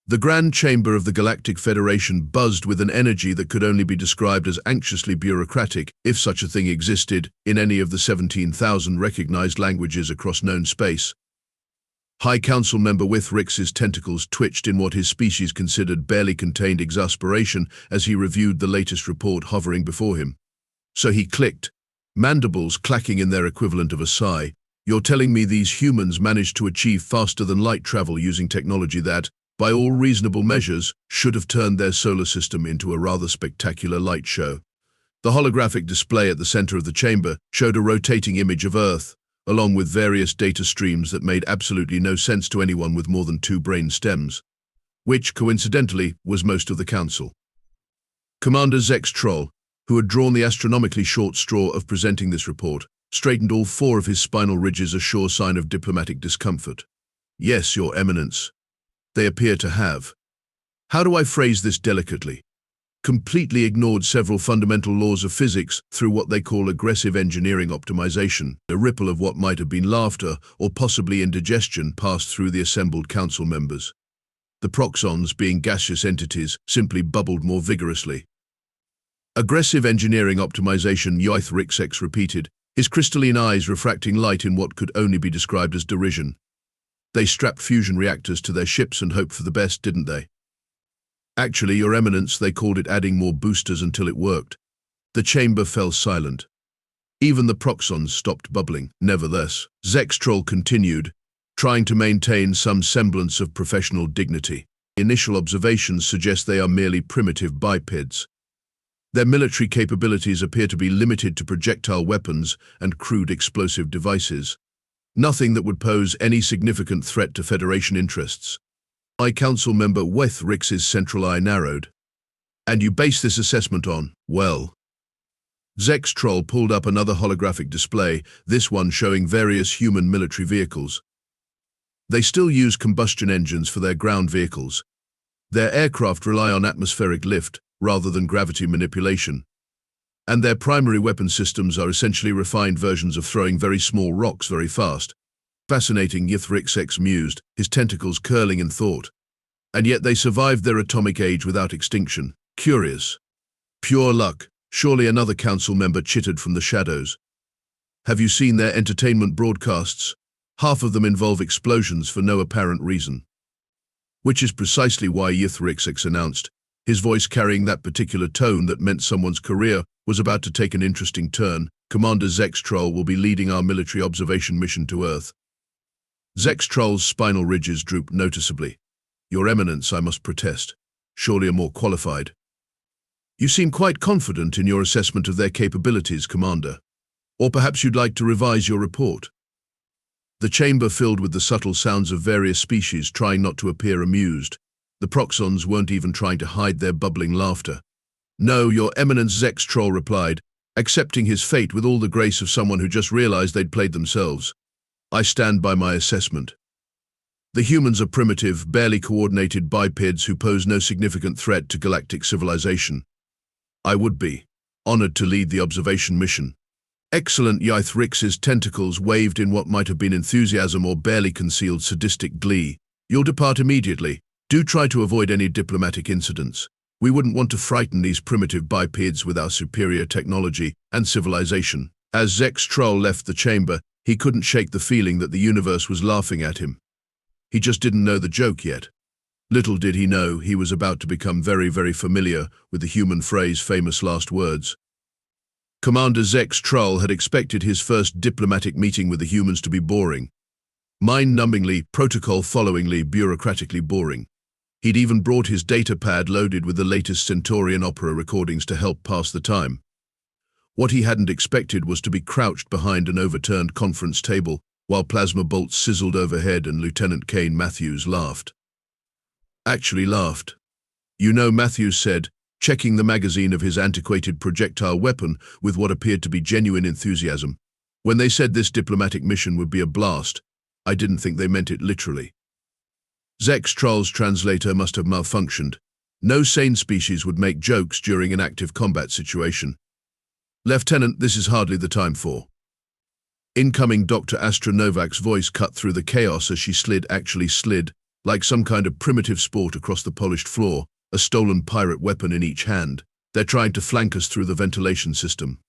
The Grand Chamber of the Galactic Federation buzzed with an energy that could only be described as anxiously bureaucratic, if such a thing existed, in any of the 17,000 recognized languages across known space. High Council member Withrix's tentacles twitched in what his species considered barely contained exasperation as he reviewed the latest report hovering before him. So he clicked, mandibles clacking in their equivalent of a sigh. "You're telling me these humans managed to achieve faster-than-light travel using technology that, by all reasonable measures, should have turned their solar system into a rather spectacular light show." The holographic display at the center of the chamber showed a rotating image of Earth, along with various data streams that made absolutely no sense to anyone with more than 2 brain stems, which, coincidentally, was most of the council. Commander Zex'tral, who had drawn the astronomically short straw of presenting this report, straightened all 4 of his spinal ridges, a sure sign of diplomatic discomfort. "Yes, Your Eminence. They appear to have. How do I phrase this delicately? Completely ignored several fundamental laws of physics through what they call aggressive engineering optimization. A ripple of what might have been laughter or possibly indigestion passed through the assembled council members. The proxons, being gaseous entities, simply bubbled more vigorously. Aggressive engineering optimization, Withrix repeated, his crystalline eyes refracting light in what could only be described as derision. They strapped fusion reactors to their ships and hoped for the best, didn't they? Actually, Your Eminence, they called it adding more boosters until it worked. The chamber fell silent. Even the proxons stopped bubbling. Nevertheless, Zex'tral continued, trying to maintain some semblance of professional dignity. Initial observations suggest they are merely primitive bipeds. Their military capabilities appear to be limited to projectile weapons and crude explosive devices. Nothing that would pose any significant threat to Federation interests. High Council member Withrix's central eye narrowed. "And you base this assessment on, well..." Zex'tral pulled up another holographic display, this one showing various human military vehicles. They still use combustion engines for their ground vehicles. Their aircraft rely on atmospheric lift rather than gravity manipulation. And their primary weapon systems are essentially refined versions of throwing very small rocks very fast. "Fascinating," Withrix mused, his tentacles curling in thought. "And yet they survived their atomic age without extinction. Curious. Pure luck," surely another council member chittered from the shadows. "Have you seen their entertainment broadcasts? Half of them involve explosions for no apparent reason." "Which is precisely why," Withrix announced, his voice carrying that particular tone that meant someone's career was about to take an interesting turn, "Commander Zex'tral will be leading our military observation mission to Earth." Zex'tral's spinal ridges drooped noticeably. "Your Eminence, I must protest. Surely a more qualified." "You seem quite confident in your assessment of their capabilities, Commander. Or perhaps you'd like to revise your report." The chamber filled with the subtle sounds of various species trying not to appear amused. The proxons weren't even trying to hide their bubbling laughter. "No, Your Eminence," Zex'tral replied, accepting his fate with all the grace of someone who just realized they'd played themselves. "I stand by my assessment. The humans are primitive, barely coordinated bipeds who pose no significant threat to galactic civilization. I would be honored to lead the observation mission." "Excellent." Withrix's tentacles waved in what might have been enthusiasm or barely concealed sadistic glee. "You'll depart immediately. Do try to avoid any diplomatic incidents. We wouldn't want to frighten these primitive bipeds with our superior technology and civilization." As Zex'tral left the chamber, he couldn't shake the feeling that the universe was laughing at him. He just didn't know the joke yet. Little did he know he was about to become very, very familiar with the human phrase "famous last words." Commander Zex'tral had expected his first diplomatic meeting with the humans to be boring. Mind-numbingly, protocol-followingly, bureaucratically boring. He'd even brought his data pad loaded with the latest Centaurian opera recordings to help pass the time. What he hadn't expected was to be crouched behind an overturned conference table while plasma bolts sizzled overhead and Lieutenant Kane Matthews laughed. Actually laughed. "You know," Matthews said, checking the magazine of his antiquated projectile weapon with what appeared to be genuine enthusiasm, "when they said this diplomatic mission would be a blast, I didn't think they meant it literally." Zex'tral's translator must have malfunctioned. No sane species would make jokes during an active combat situation. "Lieutenant, this is hardly the time for..." Incoming Dr. Astra Novak's voice cut through the chaos as she actually slid, like some kind of primitive sport across the polished floor, a stolen pirate weapon in each hand. They're trying to flank us through the ventilation system.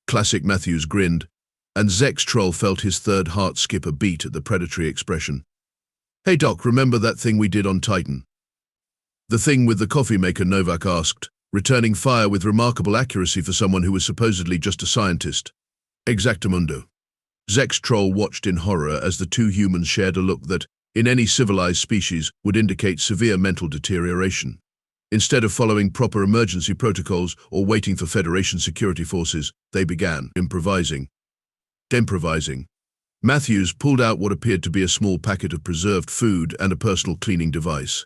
Classic Matthews grinned, and Zex'tral felt his third heart skip a beat at the predatory expression. Hey Doc, remember that thing we did on Titan? The thing with the coffee maker, Novak asked, returning fire with remarkable accuracy for someone who was supposedly just a scientist. Exactamundo. Zex'tral watched in horror as the two humans shared a look that, in any civilized species, would indicate severe mental deterioration. Instead of following proper emergency protocols or waiting for Federation security forces, they began improvising. Matthews pulled out what appeared to be a small packet of preserved food and a personal cleaning device.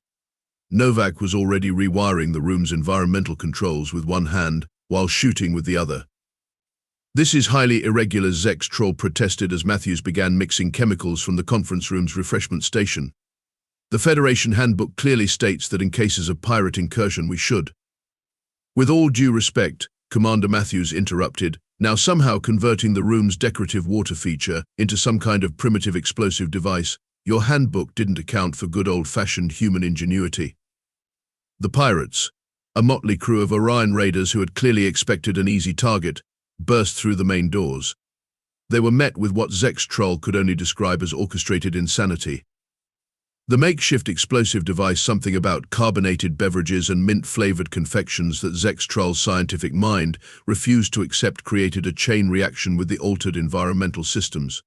Novak was already rewiring the room's environmental controls with one hand while shooting with the other. This is highly irregular, Zex'tral protested as Matthews began mixing chemicals from the conference room's refreshment station. The Federation handbook clearly states that in cases of pirate incursion we should. With all due respect, Commander Matthews interrupted, now somehow converting the room's decorative water feature into some kind of primitive explosive device. Your handbook didn't account for good old-fashioned human ingenuity. The pirates, a motley crew of Orion raiders who had clearly expected an easy target, burst through the main doors. They were met with what Zex'tral could only describe as orchestrated insanity. The makeshift explosive device, something about carbonated beverages and mint-flavored confections that Zex'tral's scientific mind refused to accept, created a chain reaction with the altered environmental systems.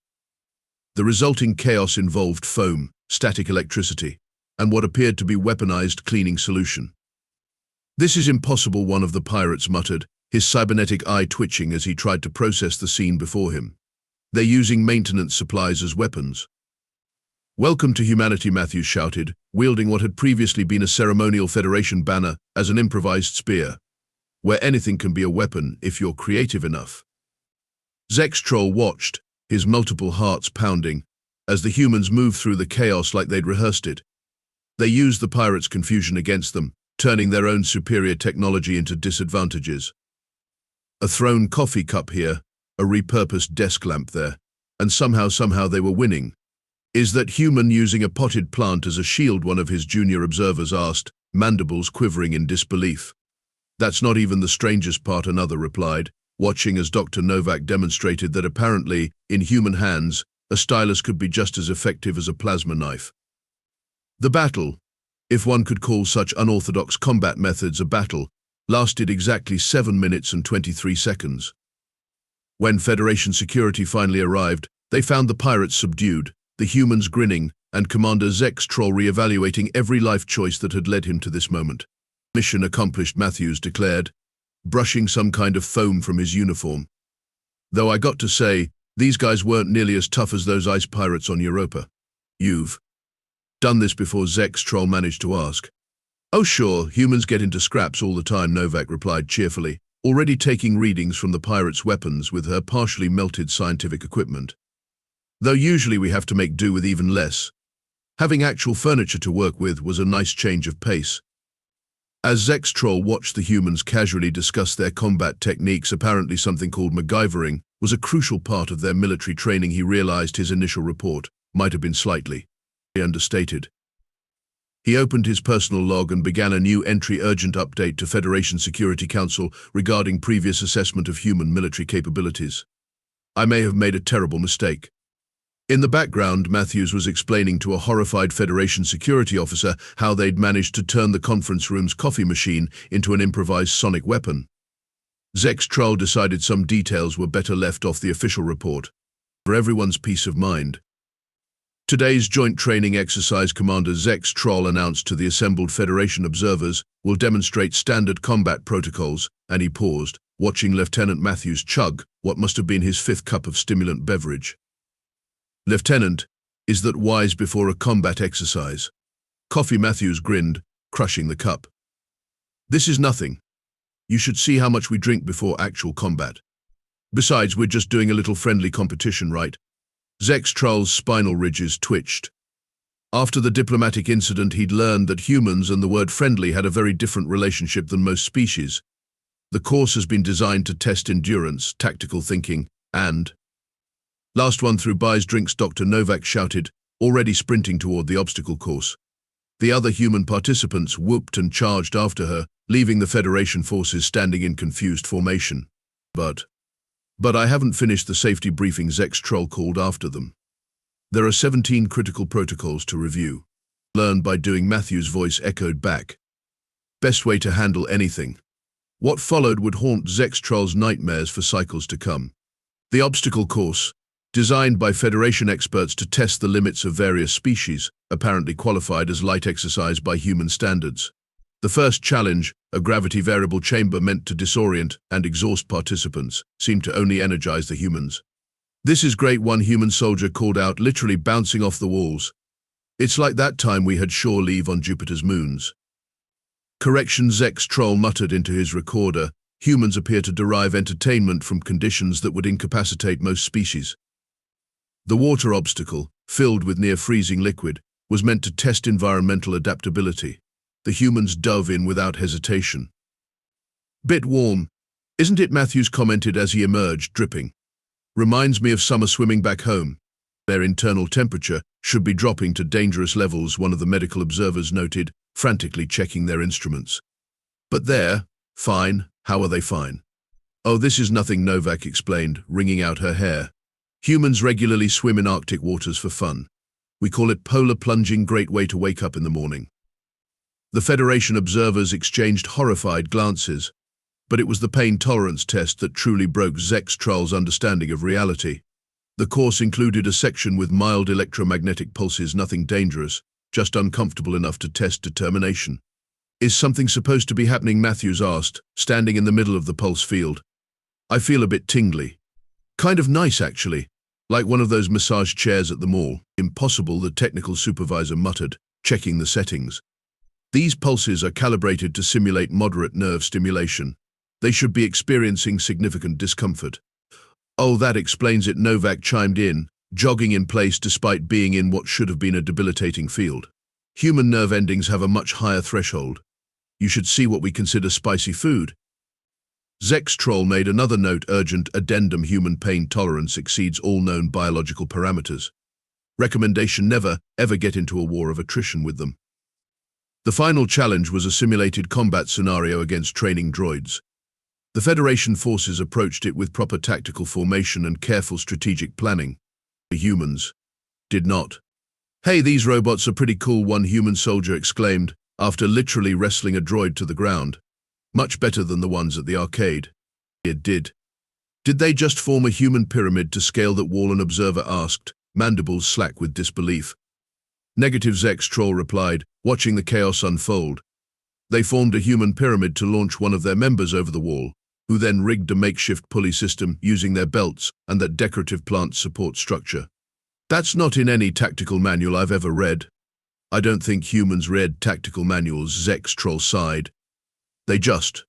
The resulting chaos involved foam, static electricity, and what appeared to be weaponized cleaning solution. This is impossible, one of the pirates muttered, his cybernetic eye twitching as he tried to process the scene before him. They're using maintenance supplies as weapons. Welcome to humanity, Matthews shouted, wielding what had previously been a ceremonial Federation banner as an improvised spear, where anything can be a weapon if you're creative enough. Zex'tral watched, his multiple hearts pounding, as the humans moved through the chaos like they'd rehearsed it. They used the pirates' confusion against them, turning their own superior technology into disadvantages. A thrown coffee cup here, a repurposed desk lamp there, and somehow they were winning. Is that human using a potted plant as a shield? One of his junior observers asked, mandibles quivering in disbelief. That's not even the strangest part, another replied, watching as Dr. Novak demonstrated that apparently, in human hands, a stylus could be just as effective as a plasma knife. The battle, if one could call such unorthodox combat methods a battle, lasted exactly 7 minutes and 23 seconds. When Federation security finally arrived, they found the pirates subdued, the humans grinning, and Commander Zex'tral re-evaluating every life choice that had led him to this moment. Mission accomplished, Matthews declared, brushing some kind of foam from his uniform. Though I got to say, these guys weren't nearly as tough as those ice pirates on Europa. You've done this before? Zex'tral managed to ask. Oh sure, humans get into scraps all the time, Novak replied cheerfully, already taking readings from the pirates' weapons with her partially melted scientific equipment. Though usually we have to make do with even less. Having actual furniture to work with was a nice change of pace. As Zex'tral watched the humans casually discuss their combat techniques, apparently something called MacGyvering was a crucial part of their military training. He realized his initial report might have been slightly understated. He opened his personal log and began a new entry: urgent update to Federation Security Council regarding previous assessment of human military capabilities. I may have made a terrible mistake. In the background, Matthews was explaining to a horrified Federation security officer how they'd managed to turn the conference room's coffee machine into an improvised sonic weapon. Zex'tral decided some details were better left off the official report, for everyone's peace of mind. Today's joint training exercise, Commander Zex'tral announced to the assembled Federation observers, will demonstrate standard combat protocols, and he paused, watching Lieutenant Matthews chug what must have been his 5th cup of stimulant beverage. Lieutenant, is that wise before a combat exercise? Coffee, Matthews grinned, crushing the cup. This is nothing. You should see how much we drink before actual combat. Besides, we're just doing a little friendly competition, right? Zex'tral's spinal ridges twitched. After the diplomatic incident, he'd learned that humans and the word friendly had a very different relationship than most species. The course has been designed to test endurance, tactical thinking, and last one through buys drinks, Dr. Novak shouted, already sprinting toward the obstacle course. The other human participants whooped and charged after her, leaving the Federation forces standing in confused formation. But I haven't finished the safety briefing Zex'tral called after them. There are 17 critical protocols to review. Learn by doing. Matthew's voice echoed back. Best way to handle anything. What followed would haunt Zex'tral's nightmares for cycles to come. The obstacle course, designed by Federation experts to test the limits of various species, apparently qualified as light exercise by human standards. The first challenge, a gravity variable chamber meant to disorient and exhaust participants, seemed to only energize the humans. "This is great," one human soldier called out, literally bouncing off the walls. "It's like that time we had shore leave on Jupiter's moons." "Correction," Zex'tral muttered into his recorder. "Humans appear to derive entertainment from conditions that would incapacitate most species." The water obstacle, filled with near-freezing liquid, was meant to test environmental adaptability. The humans dove in without hesitation. "Bit warm, isn't it?" Matthews commented as he emerged, dripping. "Reminds me of summer swimming back home." "Their internal temperature should be dropping to dangerous levels," one of the medical observers noted, frantically checking their instruments. "But they're fine." "How are they fine?" "Oh, this is nothing," Novak explained, wringing out her hair. "Humans regularly swim in Arctic waters for fun. We call it polar plunging. Great way to wake up in the morning." The Federation observers exchanged horrified glances, but it was the pain tolerance test that truly broke Zex'tral's understanding of reality. The course included a section with mild electromagnetic pulses, nothing dangerous, just uncomfortable enough to test determination. "Is something supposed to be happening?" Matthews asked, standing in the middle of the pulse field. "I feel a bit tingly. Kind of nice, actually, like one of those massage chairs at the mall." "Impossible," the technical supervisor muttered, checking the settings. "These pulses are calibrated to simulate moderate nerve stimulation. They should be experiencing significant discomfort." "Oh, that explains it," Novak chimed in, jogging in place despite being in what should have been a debilitating field. "Human nerve endings have a much higher threshold. You should see what we consider spicy food." Zex'tral made another note: urgent addendum, human pain tolerance exceeds all known biological parameters. Recommendation: never, ever get into a war of attrition with them. The final challenge was a simulated combat scenario against training droids. The Federation forces approached it with proper tactical formation and careful strategic planning. The humans did not. "Hey, these robots are pretty cool," one human soldier exclaimed, after literally wrestling a droid to the ground. "Much better than the ones at the arcade." "It did. Did they just form a human pyramid to scale that wall?" an observer asked, mandibles slack with disbelief. "Negative," Zex'tral replied, watching the chaos unfold. "They formed a human pyramid to launch one of their members over the wall, who then rigged a makeshift pulley system using their belts and that decorative plant support structure. That's not in any tactical manual I've ever read." "I don't think humans read tactical manuals," Zex'tral sighed. "They just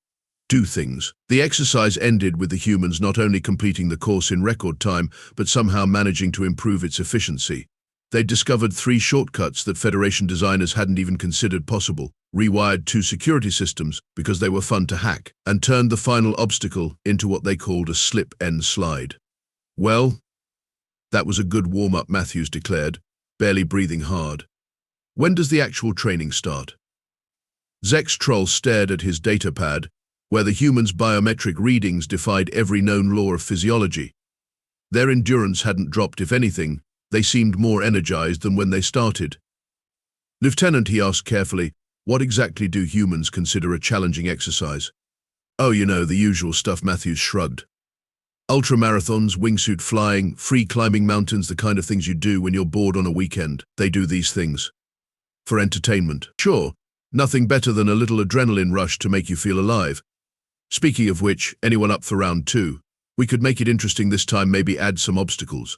do things." The exercise ended with the humans not only completing the course in record time, but somehow managing to improve its efficiency. They discovered 3 shortcuts that Federation designers hadn't even considered possible, rewired 2 security systems because they were fun to hack, and turned the final obstacle into what they called a slip-end slide. "Well, that was a good warm-up," Matthews declared, barely breathing hard. "When does the actual training start?" Zex'tral stared at his datapad, where the humans' biometric readings defied every known law of physiology. Their endurance hadn't dropped. If anything, they seemed more energized than when they started. "Lieutenant," he asked carefully, "what exactly do humans consider a challenging exercise?" "Oh, you know, the usual stuff," Matthews shrugged. "Ultramarathons, wingsuit flying, free climbing mountains, the kind of things you do when you're bored on a weekend. They do these things for entertainment." "Sure, nothing better than a little adrenaline rush to make you feel alive. Speaking of which, anyone up for round 2? We could make it interesting this time, maybe add some obstacles."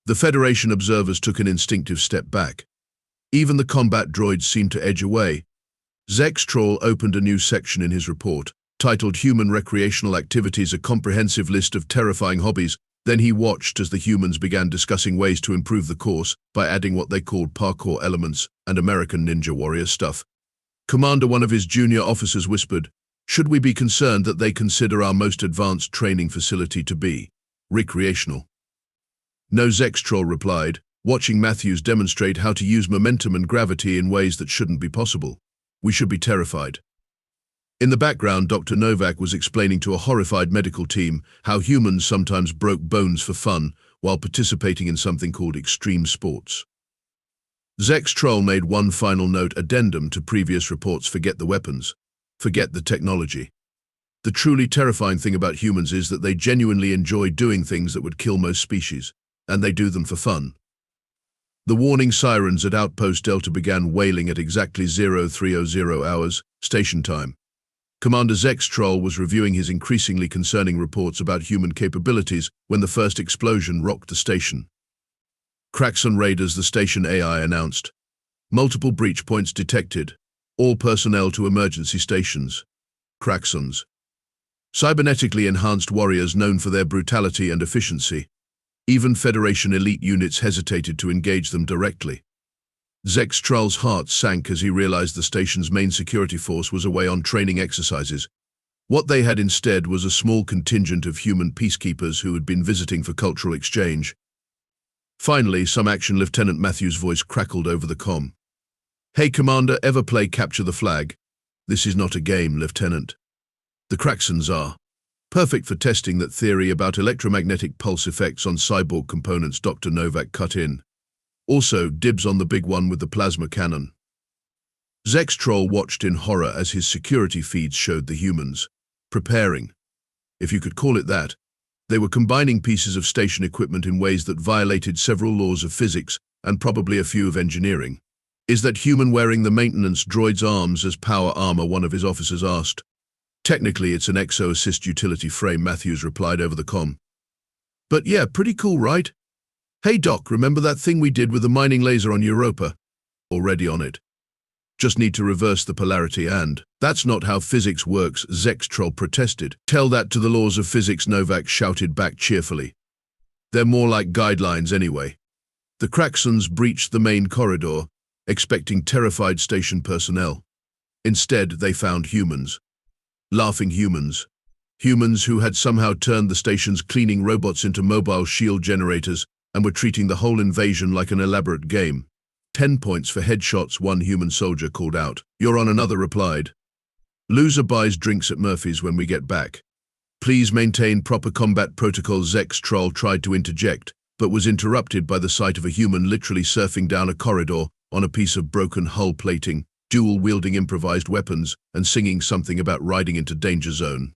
The Federation observers took an instinctive step back. Even the combat droids seemed to edge away. Zex'tral opened a new section in his report, titled Human Recreational Activities, a comprehensive list of terrifying hobbies. Then he watched as the humans began discussing ways to improve the course by adding what they called parkour elements and American Ninja Warrior stuff. "Commander," one of his junior officers whispered, "should we be concerned that they consider our most advanced training facility to be recreational?" "No," Zex'tral replied, watching Matthews demonstrate how to use momentum and gravity in ways that shouldn't be possible. We should be terrified. In the background, Dr. Novak was explaining to a horrified medical team how humans sometimes broke bones for fun while participating in something called extreme sports. Zex'tral made one final note addendum to previous reports: forget the weapons, forget the technology. The truly terrifying thing about humans is that they genuinely enjoy doing things that would kill most species, and they do them for fun. The warning sirens at Outpost Delta began wailing at exactly 0300 hours, station time. Commander Zex'tral was reviewing his increasingly concerning reports about human capabilities when the first explosion rocked the station. Cracks on radars, the station AI announced. Multiple breach points detected. All personnel to emergency stations. Cracksons. Cybernetically enhanced warriors known for their brutality and efficiency. Even Federation elite units hesitated to engage them directly. Zex'tral's heart sank as he realized the station's main security force was away on training exercises. What they had instead was a small contingent of human peacekeepers who had been visiting for cultural exchange. Finally, some action. Lieutenant Matthews' voice crackled over the comm. "Hey, Commander, ever play Capture the Flag? This is not a game, Lieutenant. The Cracksons are perfect for testing that theory about electromagnetic pulse effects on cyborg components." Dr. Novak cut in. "Also, dibs on the big one with the plasma cannon." Zex'tral watched in horror as his security feeds showed the humans preparing, if you could call it that. They were combining pieces of station equipment in ways that violated several laws of physics and probably a few of engineering. "Is that human wearing the maintenance droid's arms as power armor?" one of his officers asked. "Technically, it's an exo-assist utility frame," Matthews replied over the comm. "But yeah, pretty cool, right? Hey Doc, remember that thing we did with the mining laser on Europa? Already on it. Just need to reverse the polarity and..." "That's not how physics works," Zex'tral protested. "Tell that to the laws of physics," Novak shouted back cheerfully. "They're more like guidelines anyway." The Cracksons breached the main corridor, expecting terrified station personnel. Instead, they found humans. Laughing humans. Humans who had somehow turned the station's cleaning robots into mobile shield generators and were treating the whole invasion like an elaborate game. 10 points for headshots, one human soldier called out. "You're on," another replied. "Loser buys drinks at Murphy's when we get back. Please maintain proper combat protocols." Zex'tral tried to interject, but was interrupted by the sight of a human literally surfing down a corridor on a piece of broken hull plating, dual-wielding improvised weapons, and singing something about riding into danger zone.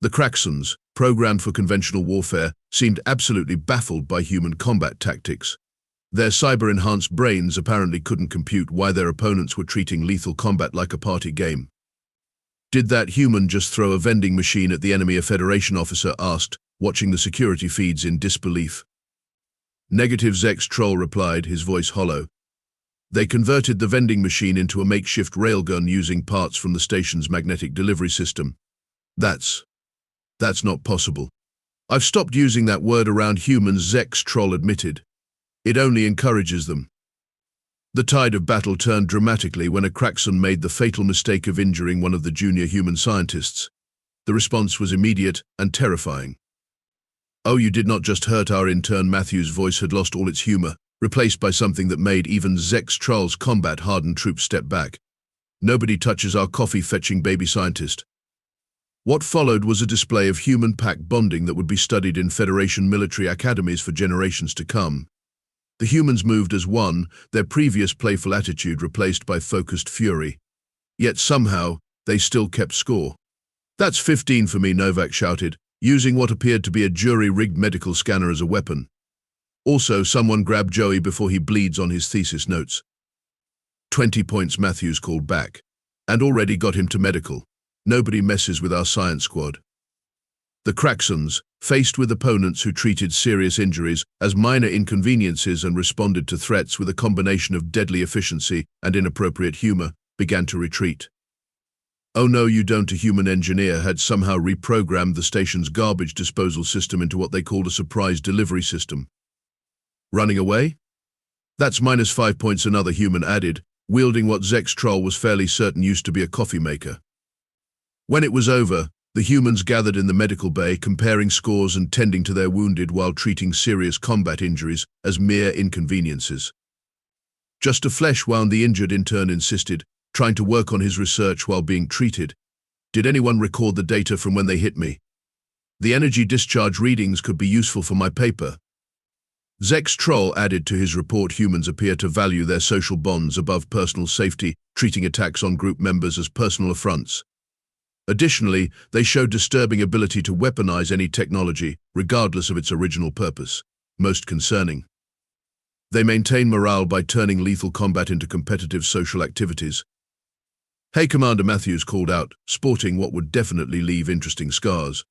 The Cracksons, programmed for conventional warfare, seemed absolutely baffled by human combat tactics. Their cyber-enhanced brains apparently couldn't compute why their opponents were treating lethal combat like a party game. "Did that human just throw a vending machine at the enemy?" a Federation officer asked, watching the security feeds in disbelief. "Negative," Zex'tral replied, his voice hollow. "They converted the vending machine into a makeshift railgun using parts from the station's magnetic delivery system. That's not possible. I've stopped using that word around humans," Zex'tral admitted. "It only encourages them." The tide of battle turned dramatically when a Crackson made the fatal mistake of injuring one of the junior human scientists. The response was immediate and terrifying. "Oh, you did not just hurt our intern." Matthews' voice had lost all its humor, replaced by something that made even Zex'tral's combat-hardened troops step back. "Nobody touches our coffee-fetching baby scientist." What followed was a display of human-pack bonding that would be studied in Federation military academies for generations to come. The humans moved as one, their previous playful attitude replaced by focused fury. Yet somehow, they still kept score. "That's 15 for me," Novak shouted, using what appeared to be a jury-rigged medical scanner as a weapon. "Also, someone grab Joey before he bleeds on his thesis notes." 20 points, Matthews called back. "And already got him to medical. Nobody messes with our science squad." The Cracksons, faced with opponents who treated serious injuries as minor inconveniences and responded to threats with a combination of deadly efficiency and inappropriate humor, began to retreat. "Oh no, you don't." A human engineer had somehow reprogrammed the station's garbage disposal system into what they called a surprise delivery system. "Running away? That's -5 points," another human added, wielding what Zex'tral was fairly certain used to be a coffee maker. When it was over, The humans gathered in the medical bay, comparing scores and tending to their wounded while treating serious combat injuries as mere inconveniences. Just a flesh-wound, the injured intern insisted, trying to work on his research while being treated. Did anyone record the data from when they hit me? The energy discharge readings could be useful for my paper. Zex'tral added to his report, humans appear to value their social bonds above personal safety, treating attacks on group members as personal affronts. Additionally, they show disturbing ability to weaponize any technology, regardless of its original purpose. Most concerning. They maintain morale by turning lethal combat into competitive social activities. Hey, Commander Matthews called out, sporting what would definitely leave interesting scars.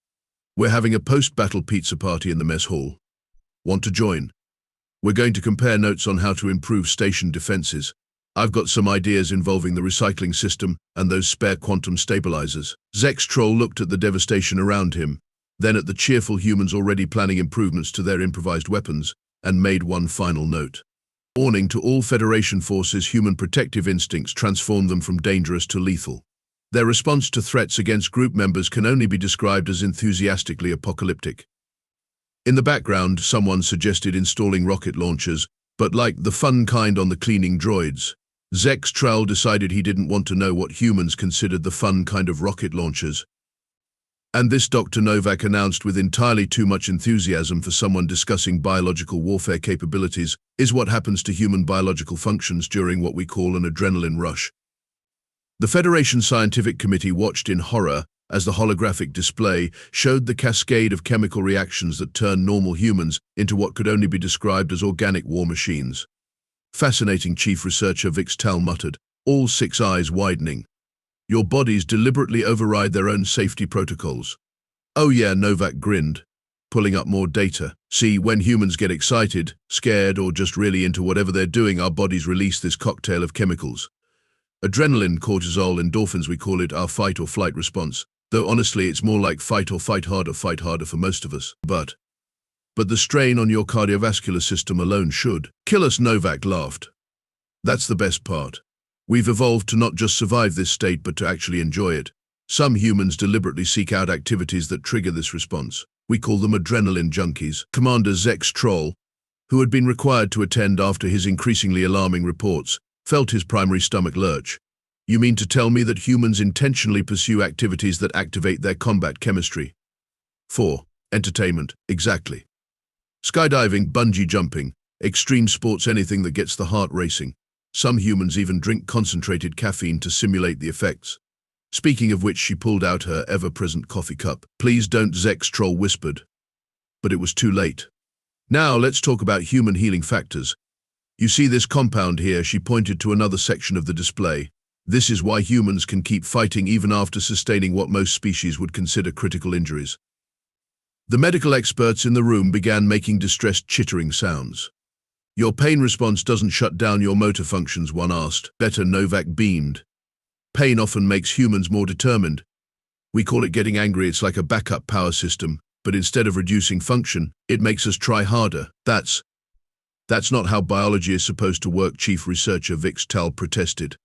We're having a post-battle pizza party in the mess hall. Want to join? We're going to compare notes on how to improve station defenses. I've got some ideas involving the recycling system and those spare quantum stabilizers. Zex'tral looked at the devastation around him, then at the cheerful humans already planning improvements to their improvised weapons, and made one final note. Warning to all Federation forces, human protective instincts transform them from dangerous to lethal. Their response to threats against group members can only be described as enthusiastically apocalyptic. In the background, someone suggested installing rocket launchers, but like the fun kind on the cleaning droids. Zex'tral decided he didn't want to know what humans considered the fun kind of rocket launchers. And this, Dr. Novak announced with entirely too much enthusiasm for someone discussing biological warfare capabilities, is what happens to human biological functions during what we call an adrenaline rush. The Federation Scientific Committee watched in horror as the holographic display showed the cascade of chemical reactions that turn normal humans into what could only be described as organic war machines. Fascinating, Chief Researcher Zex'tral muttered, all six eyes widening. Your bodies deliberately override their own safety protocols. Oh yeah, Novak grinned, pulling up more data. See, when humans get excited, scared, or just really into whatever they're doing, our bodies release this cocktail of chemicals. Adrenaline, cortisol, endorphins, we call it our fight or flight response. Though honestly, it's more like fight or fight harder for most of us. But the strain on your cardiovascular system alone should kill us, Novak laughed. That's the best part. We've evolved to not just survive this state, but to actually enjoy it. Some humans deliberately seek out activities that trigger this response. We call them adrenaline junkies. Commander Zex'tral, who had been required to attend after his increasingly alarming reports, felt his primary stomach lurch. You mean to tell me that humans intentionally pursue activities that activate their combat chemistry? 4. Entertainment. Exactly. Skydiving, bungee jumping, extreme sports, anything that gets the heart racing. Some humans even drink concentrated caffeine to simulate the effects. Speaking of which, she pulled out her ever-present coffee cup. Please don't, Zex'tral whispered. But it was too late. Now let's talk about human healing factors. You see this compound here? She pointed to another section of the display. This is why humans can keep fighting even after sustaining what most species would consider critical injuries. The medical experts in the room began making distressed chittering sounds. Your pain response doesn't shut down your motor functions, one asked. Better, Novak beamed. Pain often makes humans more determined. We call it getting angry. It's like a backup power system, but instead of reducing function, it makes us try harder. That's not how biology is supposed to work, Chief Researcher Zex'tral protested.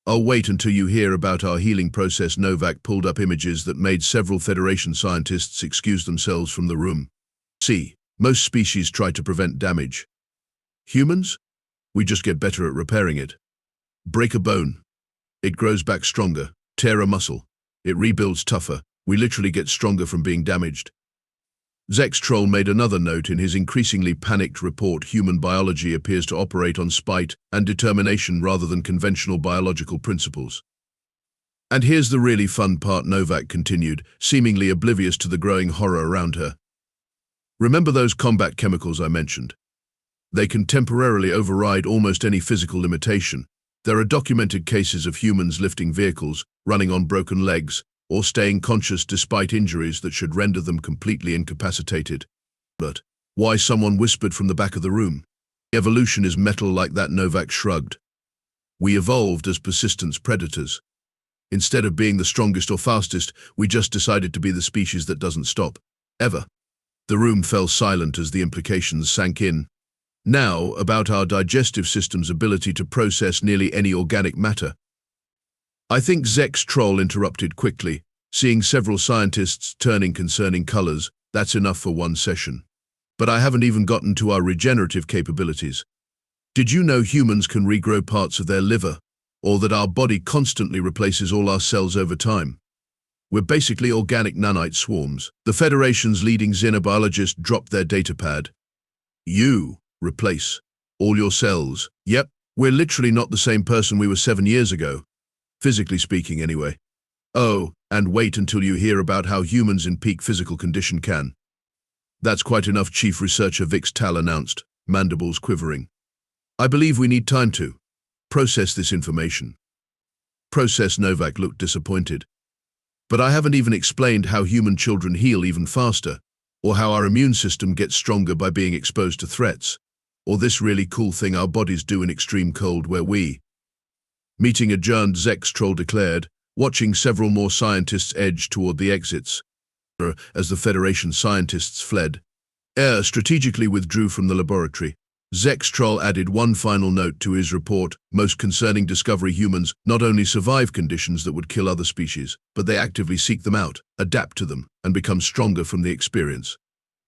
I'll wait until you hear about our healing process. Novak pulled up images that made several Federation scientists excuse themselves from the room. See, most species try to prevent damage. Humans? We just get better at repairing it. Break a bone. It grows back stronger. Tear a muscle. It rebuilds tougher. We literally get stronger from being damaged. Zex'tral made another note in his increasingly panicked report. Human biology appears to operate on spite and determination rather than conventional biological principles. And here's the really fun part, Novak continued, seemingly oblivious to the growing horror around her. Remember those combat chemicals I mentioned? They can temporarily override almost any physical limitation. There are documented cases of humans lifting vehicles, running on broken legs, or staying conscious despite injuries that should render them completely incapacitated. But why? Someone whispered from the back of the room. Evolution is metal like that, Novak shrugged. We evolved as persistence predators. Instead of being the strongest or fastest, we just decided to be the species that doesn't stop. Ever. The room fell silent as the implications sank in. Now, about our digestive system's ability to process nearly any organic matter. I think Zex'tral interrupted quickly. Seeing several scientists turning concerning colors, that's enough for one session. But I haven't even gotten to our regenerative capabilities. Did you know humans can regrow parts of their liver, or that our body constantly replaces all our cells over time? We're basically organic nanite swarms. The Federation's leading xenobiologist dropped their datapad. You replace all your cells. Yep, we're literally not the same person we were 7 years ago. Physically speaking, anyway. Oh, and wait until you hear about how humans in peak physical condition can. That's quite enough, Chief Researcher Zex'tral announced, mandibles quivering. I believe we need time to process this information. Process. Novak looked disappointed. But I haven't even explained how human children heal even faster, or how our immune system gets stronger by being exposed to threats, or this really cool thing our bodies do in extreme cold where we. Meeting adjourned, Zex'tral declared, watching several more scientists edge toward the exits. As the Federation scientists fled, strategically withdrew from the laboratory. Zex'tral added one final note to his report: most concerning discovery, humans not only survive conditions that would kill other species, but they actively seek them out, adapt to them, and become stronger from the experience.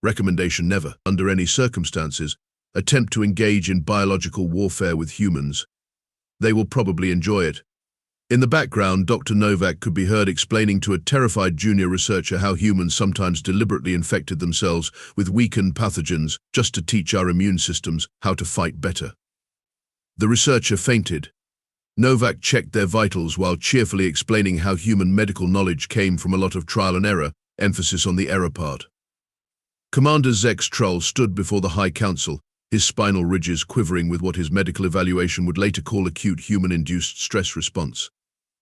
Recommendation: never, under any circumstances, attempt to engage in biological warfare with humans. They will probably enjoy it. In the background, Dr. Novak could be heard explaining to a terrified junior researcher how humans sometimes deliberately infected themselves with weakened pathogens just to teach our immune systems how to fight better. The researcher fainted. Novak checked their vitals while cheerfully explaining how human medical knowledge came from a lot of trial and error, emphasis on the error part. Commander Zex'tral stood before the High Council, his spinal ridges quivering with what his medical evaluation would later call acute human-induced stress response.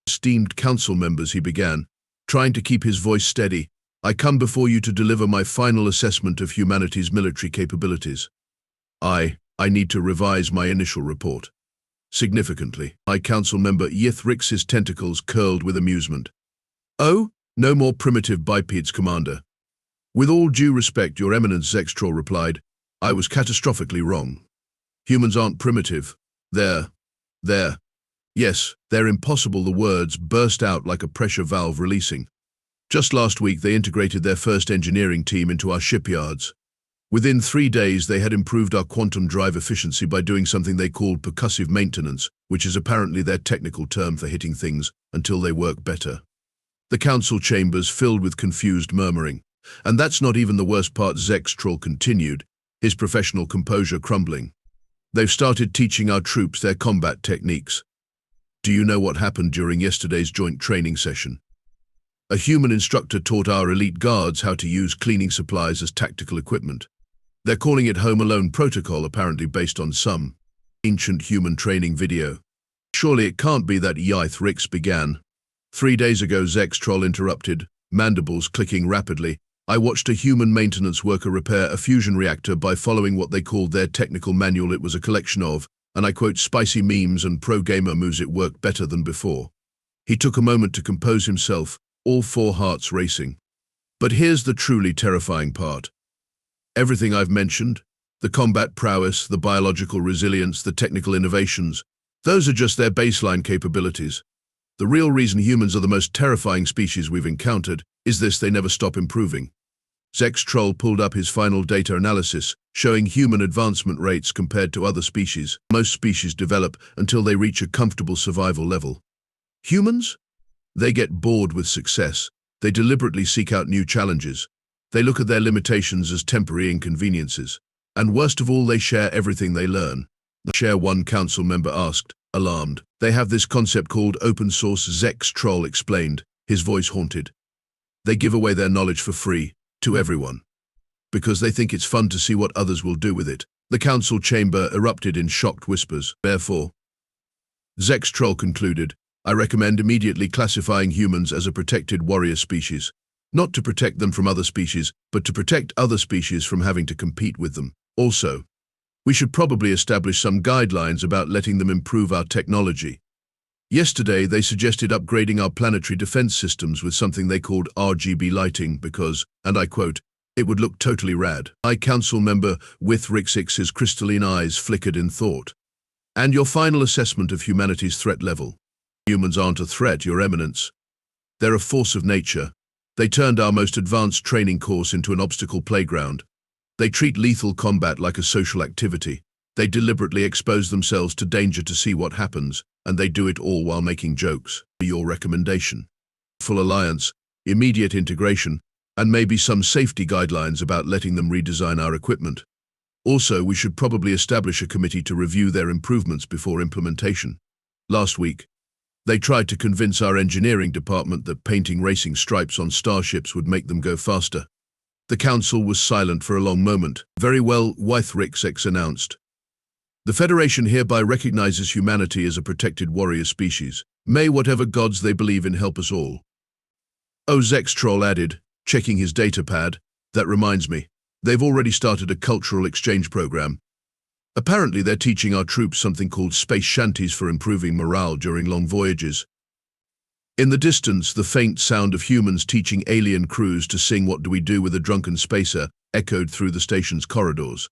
Esteemed council members, he began, trying to keep his voice steady, I come before you to deliver my final assessment of humanity's military capabilities. I need to revise my initial report. Significantly, High Council member ckYeah's tentacles curled with amusement. Oh, no more primitive bipeds, Commander. With all due respect, Your Eminence, Zex'tral replied, I was catastrophically wrong. Humans aren't primitive. They're. Yes, they're impossible. The words burst out like a pressure valve releasing. Just last week, they integrated their first engineering team into our shipyards. Within 3 days, they had improved our quantum drive efficiency by doing something they called percussive maintenance, which is apparently their technical term for hitting things until they work better. The council chambers filled with confused murmuring. And that's not even the worst part, Zex'tral continued, his professional composure crumbling. They've started teaching our troops their combat techniques. Do you know what happened during yesterday's joint training session? A human instructor taught our elite guards how to use cleaning supplies as tactical equipment. They're calling it Home Alone Protocol, apparently based on some ancient human training video. Surely it can't be that ckYeah began. 3 days ago, Zex'tral interrupted, mandibles clicking rapidly. I watched a human maintenance worker repair a fusion reactor by following what they called their technical manual. It was a collection of, and I quote, spicy memes and pro-gamer moves. It worked better than before. He took a moment to compose himself, all 4 hearts racing. But here's the truly terrifying part. Everything I've mentioned, the combat prowess, the biological resilience, the technical innovations, those are just their baseline capabilities. The real reason humans are the most terrifying species we've encountered is this: they never stop improving. Zex'tral pulled up his final data analysis, showing human advancement rates compared to other species. Most species develop until they reach a comfortable survival level. Humans? They get bored with success. They deliberately seek out new challenges. They look at their limitations as temporary inconveniences. And worst of all, they share everything they learn. Share, one council member asked, alarmed. They have this concept called open source, Zex'tral explained, his voice haunted. They give away their knowledge for free, to everyone. Because they think it's fun to see what others will do with it. The council chamber erupted in shocked whispers. Therefore, Zex'tral concluded, I recommend immediately classifying humans as a protected warrior species. Not to protect them from other species, but to protect other species from having to compete with them. Also, we should probably establish some guidelines about letting them improve our technology. Yesterday, they suggested upgrading our planetary defense systems with something they called RGB lighting because, and I quote, it would look totally rad. High Council member ckYeah's crystalline eyes flickered in thought. And your final assessment of humanity's threat level? Humans aren't a threat, Your Eminence. They're a force of nature. They turned our most advanced training course into an obstacle playground. They treat lethal combat like a social activity. They deliberately expose themselves to danger to see what happens, and they do it all while making jokes. Your recommendation? Full alliance, immediate integration, and maybe some safety guidelines about letting them redesign our equipment. Also, we should probably establish a committee to review their improvements before implementation. Last week, they tried to convince our engineering department that painting racing stripes on starships would make them go faster. The council was silent for a long moment. Very well, HFY announced. The Federation hereby recognizes humanity as a protected warrior species. May whatever gods they believe in help us all. Oh, Zex'tral added, checking his data pad. That reminds me, they've already started a cultural exchange program. Apparently they're teaching our troops something called space shanties for improving morale during long voyages. In the distance, the faint sound of humans teaching alien crews to sing "What Do We Do with a Drunken Spacer" echoed through the station's corridors.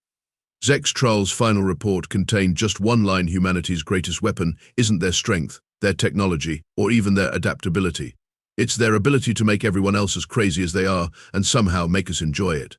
Zex'tral's final report contained just one line: humanity's greatest weapon isn't their strength, their technology, or even their adaptability. It's their ability to make everyone else as crazy as they are and somehow make us enjoy it.